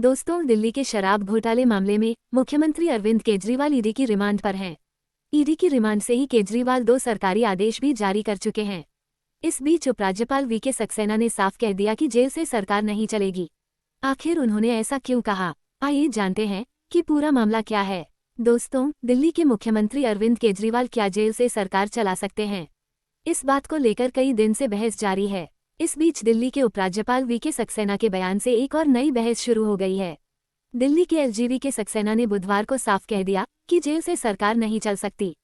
दोस्तों, दिल्ली के शराब घोटाले मामले में मुख्यमंत्री अरविंद केजरीवाल ईडी की रिमांड पर हैं। ईडी की रिमांड से ही केजरीवाल 2 सरकारी आदेश भी जारी कर चुके हैं। इस बीच उपराज्यपाल वीके सक्सेना ने साफ कह दिया कि जेल से सरकार नहीं चलेगी। आखिर उन्होंने ऐसा क्यों कहा, आइए जानते हैं कि पूरा मामला क्या है। दोस्तों, दिल्ली के मुख्यमंत्री अरविंद केजरीवाल क्या जेल से सरकार चला सकते हैं? इस बात को लेकर कई दिन से बहस जारी है। इस बीच दिल्ली के उपराज्यपाल वीके सक्सेना के बयान से एक और नई बहस शुरू हो गई है। दिल्ली के एलजी के सक्सेना ने बुधवार को साफ कह दिया कि जेल से सरकार नहीं चल सकती।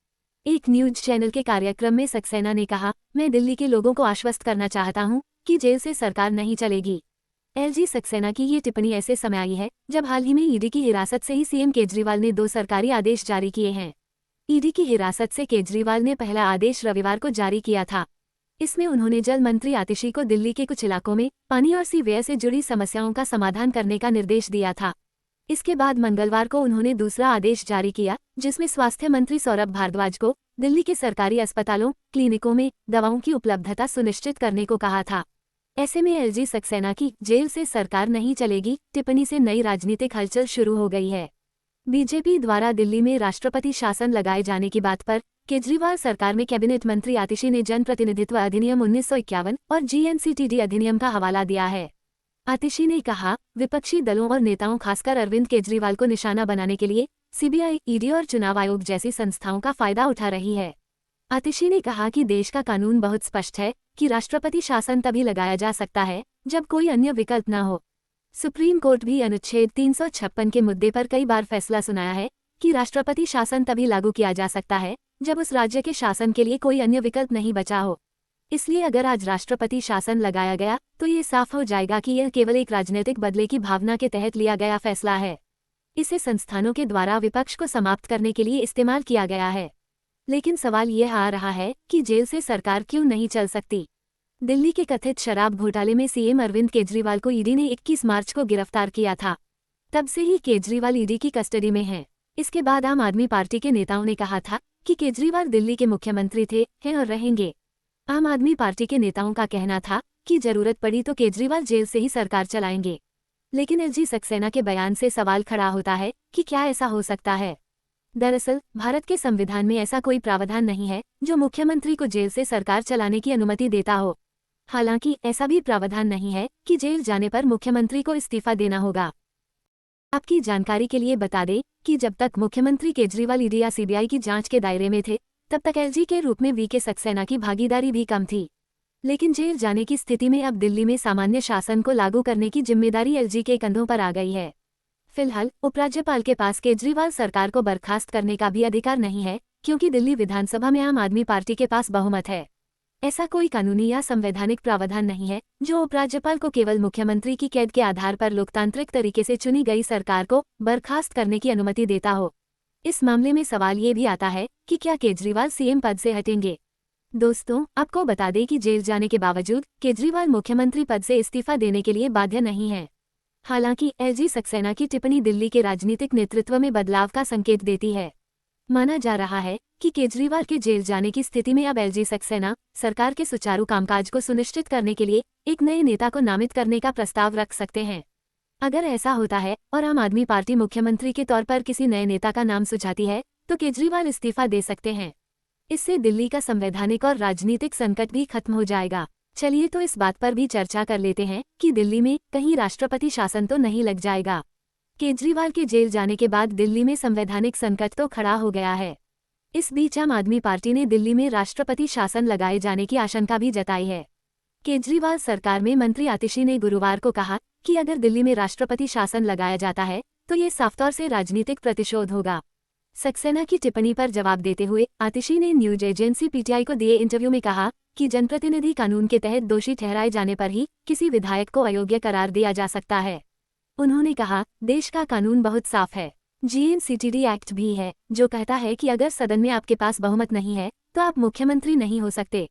एक न्यूज चैनल के कार्यक्रम में सक्सेना ने कहा, मैं दिल्ली के लोगों को आश्वस्त करना चाहता हूं कि जेल से सरकार नहीं चलेगी। एलजी सक्सेना की ये टिप्पणी ऐसे समय आई है जब हाल ही में ईडी की हिरासत से ही सीएम केजरीवाल ने 2 सरकारी आदेश जारी किए हैं। ईडी की हिरासत से केजरीवाल ने पहला आदेश रविवार को जारी किया था। इसमें उन्होंने जल मंत्री आतिशी को दिल्ली के कुछ इलाकों में पानी और सीवेयर से जुड़ी समस्याओं का समाधान करने का निर्देश दिया था। इसके बाद मंगलवार को उन्होंने दूसरा आदेश जारी किया, जिसमें स्वास्थ्य मंत्री सौरभ भारद्वाज को दिल्ली के सरकारी अस्पतालों, क्लिनिकों में दवाओं की उपलब्धता सुनिश्चित करने को कहा था। ऐसे में एलजी सक्सेना की जेल से सरकार नहीं चलेगी टिप्पणी से नई राजनीतिक हलचल शुरू हो गई है। बीजेपी द्वारा दिल्ली में राष्ट्रपति शासन लगाए जाने की बात पर केजरीवाल सरकार में कैबिनेट मंत्री आतिशी ने जनप्रतिनिधित्व अधिनियम 1951 और जीएनसीटीडी अधिनियम का हवाला दिया है। आतिशी ने कहा, विपक्षी दलों और नेताओं खासकर अरविंद केजरीवाल को निशाना बनाने के लिए सीबीआई, ईडी और चुनाव आयोग जैसी संस्थाओं का फायदा उठा रही है। आतिशी ने कहा कि देश का कानून बहुत स्पष्ट है कि राष्ट्रपति शासन तभी लगाया जा सकता है जब कोई अन्य विकल्प न हो। सुप्रीम कोर्ट भी अनुच्छेद 356 के मुद्दे पर कई बार फैसला सुनाया है कि राष्ट्रपति शासन तभी लागू किया जा सकता है जब उस राज्य के शासन के लिए कोई अन्य विकल्प नहीं बचा हो। इसलिए अगर आज राष्ट्रपति शासन लगाया गया तो ये साफ हो जाएगा कि यह केवल एक राजनीतिक बदले की भावना के तहत लिया गया फैसला है। इसे संस्थानों के द्वारा विपक्ष को समाप्त करने के लिए इस्तेमाल किया गया है। लेकिन सवाल यह आ रहा है कि जेल से सरकार क्यों नहीं चल सकती? दिल्ली के कथित शराब घोटाले में सीएम अरविंद केजरीवाल को ईडी ने 21 मार्च को गिरफ्तार किया था। तब से ही केजरीवाल ईडी की कस्टडी में हैं। इसके बाद आम आदमी पार्टी के नेताओं ने कहा था कि केजरीवाल दिल्ली के मुख्यमंत्री थे, हैं और रहेंगे। आम आदमी पार्टी के नेताओं का कहना था कि जरूरत पड़ी तो केजरीवाल जेल से ही सरकार चलाएंगे। लेकिन एलजी सक्सेना के बयान से सवाल खड़ा होता है कि क्या ऐसा हो सकता है? दरअसल भारत के संविधान में ऐसा कोई प्रावधान नहीं है जो मुख्यमंत्री को जेल से सरकार चलाने की अनुमति देता हो। हालांकि ऐसा भी प्रावधान नहीं है कि जेल जाने पर मुख्यमंत्री को इस्तीफा देना होगा। आपकी जानकारी के लिए बता दें कि जब तक मुख्यमंत्री केजरीवाल ईडी या सीबीआई की जांच के दायरे में थे, तब तक एलजी के रूप में वीके सक्सेना की भागीदारी भी कम थी। लेकिन जेल जाने की स्थिति में अब दिल्ली में सामान्य शासन को लागू करने की जिम्मेदारी एलजी के कंधों पर आ गई है। फिलहाल उपराज्यपाल के पास केजरीवाल सरकार को बर्खास्त करने का भी अधिकार नहीं है, क्योंकि दिल्ली विधानसभा में आम आदमी पार्टी के पास बहुमत है। ऐसा कोई कानूनी या संवैधानिक प्रावधान नहीं है जो उपराज्यपाल को केवल मुख्यमंत्री की कैद के आधार पर लोकतांत्रिक तरीके से चुनी गई सरकार को बर्खास्त करने की अनुमति देता हो। इस मामले में सवाल ये भी आता है कि क्या केजरीवाल सीएम पद से हटेंगे? दोस्तों, आपको बता दें कि जेल जाने के बावजूद केजरीवाल मुख्यमंत्री पद से इस्तीफा देने के लिए बाध्य नहीं है। हालांकि एलजी सक्सेना की टिप्पणी दिल्ली के राजनीतिक नेतृत्व में बदलाव का संकेत देती है। माना जा रहा है कि केजरीवाल के जेल जाने की स्थिति में अब एलजी सक्सेना सरकार के सुचारू कामकाज को सुनिश्चित करने के लिए एक नए नेता को नामित करने का प्रस्ताव रख सकते हैं। अगर ऐसा होता है और आम आदमी पार्टी मुख्यमंत्री के तौर पर किसी नए नेता का नाम सुझाती है तो केजरीवाल इस्तीफा दे सकते हैं। इससे दिल्ली का संवैधानिक और राजनीतिक संकट भी खत्म हो जाएगा। चलिए तो इस बात पर भी चर्चा कर लेते हैं कि दिल्ली में कहीं राष्ट्रपति शासन तो नहीं लग जाएगा। केजरीवाल के जेल जाने के बाद दिल्ली में संवैधानिक संकट तो खड़ा हो गया है। इस बीच आम आदमी पार्टी ने दिल्ली में राष्ट्रपति शासन लगाए जाने की आशंका भी जताई है। केजरीवाल सरकार में मंत्री आतिशी ने गुरुवार को कहा कि अगर दिल्ली में राष्ट्रपति शासन लगाया जाता है तो ये साफ तौर से राजनीतिक प्रतिशोध होगा। सक्सेना की टिप्पणी पर जवाब देते हुए आतिशी ने न्यूज एजेंसी पीटीआई को दिए इंटरव्यू में कहा कि जनप्रतिनिधि कानून के तहत दोषी ठहराए जाने पर ही किसी विधायक को अयोग्य करार दिया जा सकता है। उन्होंने कहा, देश का कानून बहुत साफ है। जीएनसीटीडी एक्ट भी है जो कहता है कि अगर सदन में आपके पास बहुमत नहीं है तो आप मुख्यमंत्री नहीं हो सकते।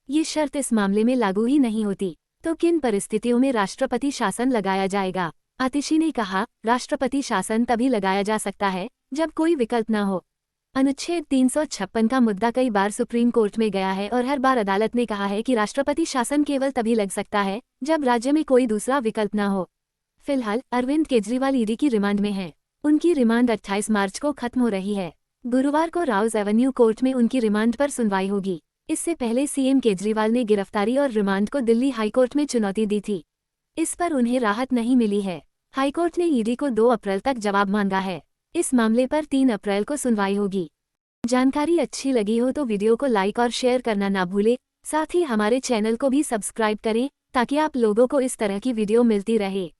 ये शर्त इस मामले में लागू ही नहीं होती। तो किन परिस्थितियों में राष्ट्रपति शासन लगाया जाएगा? आतिशी ने कहा, राष्ट्रपति शासन तभी लगाया जा सकता है जब कोई विकल्प न हो। अनुच्छेद 356 का मुद्दा कई बार सुप्रीम कोर्ट में गया है और हर बार अदालत ने कहा है कि राष्ट्रपति शासन केवल तभी लग सकता है जब राज्य में कोई दूसरा विकल्प न हो। फिलहाल अरविंद केजरीवाल ईडी की रिमांड में हैं। उनकी रिमांड 28 मार्च को खत्म हो रही है। गुरुवार को राउज एवेन्यू कोर्ट में उनकी रिमांड पर सुनवाई होगी। इससे पहले सीएम केजरीवाल ने गिरफ्तारी और रिमांड को दिल्ली हाईकोर्ट में चुनौती दी थी। इस पर उन्हें राहत नहीं मिली है। हाईकोर्ट ने ईडी को 2 अप्रैल तक जवाब मांगा है। इस मामले पर 3 अप्रैल को सुनवाई होगी। जानकारी अच्छी लगी हो तो वीडियो को लाइक और शेयर करना ना भूलें। साथ ही हमारे चैनल को भी सब्सक्राइब करें ताकि आप लोगों को इस तरह की वीडियो मिलती रहे।